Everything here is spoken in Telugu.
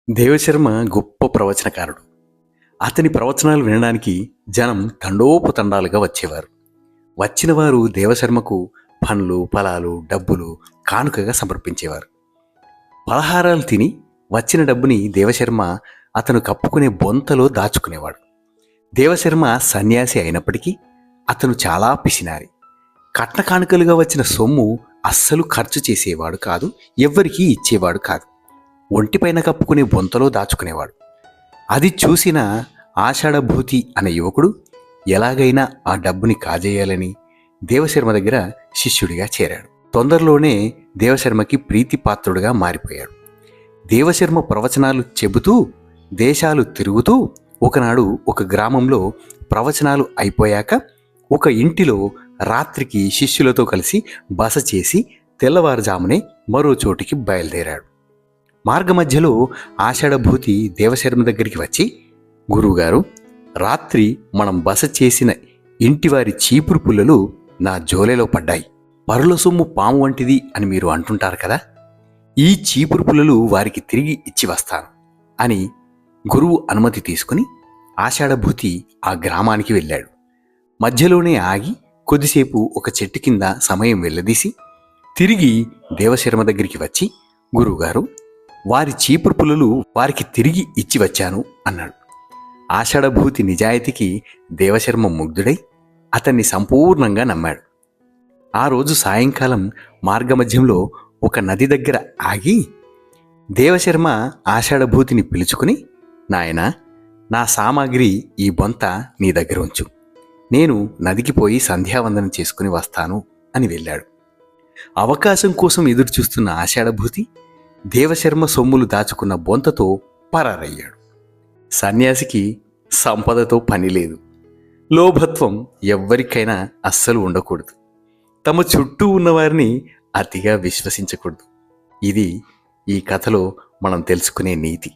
దేవశర్మ గొప్ప ప్రవచనకారుడు. అతని ప్రవచనాలు వినడానికి జనం తండోపతండాలుగా వచ్చేవారు. వచ్చిన వారు దేవశర్మకు పండ్లు, ఫలాలు, డబ్బులు కానుకగా సమర్పించేవారు. పలహారాలు తిని వచ్చిన డబ్బుని దేవశర్మ అతను కప్పుకునే బొంతలో దాచుకునేవాడు. దేవశర్మ సన్యాసి అయినప్పటికీ అతను చాలా పిసినారి. కట్న కానుకలుగా వచ్చిన సొమ్ము అస్సలు ఖర్చు చేసేవాడు కాదు, ఎవ్వరికీ ఇచ్చేవాడు కాదు. ఒంటిపైన కప్పుకునే బొంతలో దాచుకునేవాడు. అది చూసిన ఆషాఢభూతి అనే యువకుడు ఎలాగైనా ఆ డబ్బుని కాజేయాలని దేవశర్మ దగ్గర శిష్యుడిగా చేరాడు. తొందరలోనే దేవశర్మకి ప్రీతిపాత్రుడుగా మారిపోయాడు. దేవశర్మ ప్రవచనాలు చెబుతూ దేశాలు తిరుగుతూ ఒకనాడు ఒక గ్రామంలో ప్రవచనాలు అయిపోయాక ఒక ఇంటిలో రాత్రికి శిష్యులతో కలిసి బస చేసి తెల్లవారుజామునే మరో చోటికి బయలుదేరాడు. మార్గమధ్యలో ఆషాఢభూతి దేవశర్మ దగ్గరికి వచ్చి, గురువుగారు, రాత్రి మనం బస చేసిన ఇంటివారి చీపురు పుల్లలు నా జోలెలో పడ్డాయి. పరుల సొమ్ము పాము వంటిది అని మీరు అంటుంటారు కదా, ఈ చీపురు పుల్లలు వారికి తిరిగి ఇచ్చి వస్తాను అని గురువు అనుమతి తీసుకుని ఆషాఢభూతి ఆ గ్రామానికి వెళ్ళాడు. మధ్యలోనే ఆగి కొద్దిసేపు ఒక చెట్టు కింద సమయం వెళ్ళదీసి తిరిగి దేవశర్మ దగ్గరికి వచ్చి, గురువుగారు, వారి చీపురు పుల్లలు వారికి తిరిగి ఇచ్చి వచ్చాను అన్నాడు. ఆషాఢభూతి నిజాయితీకి దేవశర్మ ముగ్ధుడై అతన్ని సంపూర్ణంగా నమ్మాడు. ఆ రోజు సాయంకాలం మార్గమధ్యంలో ఒక నది దగ్గర ఆగి దేవశర్మ ఆషాఢభూతిని పిలుచుకుని, నాయనా, నా సామాగ్రి ఈ బొంత నీ దగ్గర ఉంచు, నేను నదికి పోయి సంధ్యావందనం చేసుకుని వస్తాను అని వెళ్ళాడు. అవకాశం కోసం ఎదురుచూస్తున్న ఆషాఢభూతి దేవశర్మ సొమ్ములు దాచుకున్న బొంతతో పరారయ్యాడు. సన్యాసికి సంపదతో పని లేదు. లోభత్వం ఎవ్వరికైనా అస్సలు ఉండకూడదు. తమ చుట్టూ ఉన్నవారిని అతిగా విశ్వసించకూడదు. ఇది ఈ కథలో మనం తెలుసుకునే నీతి.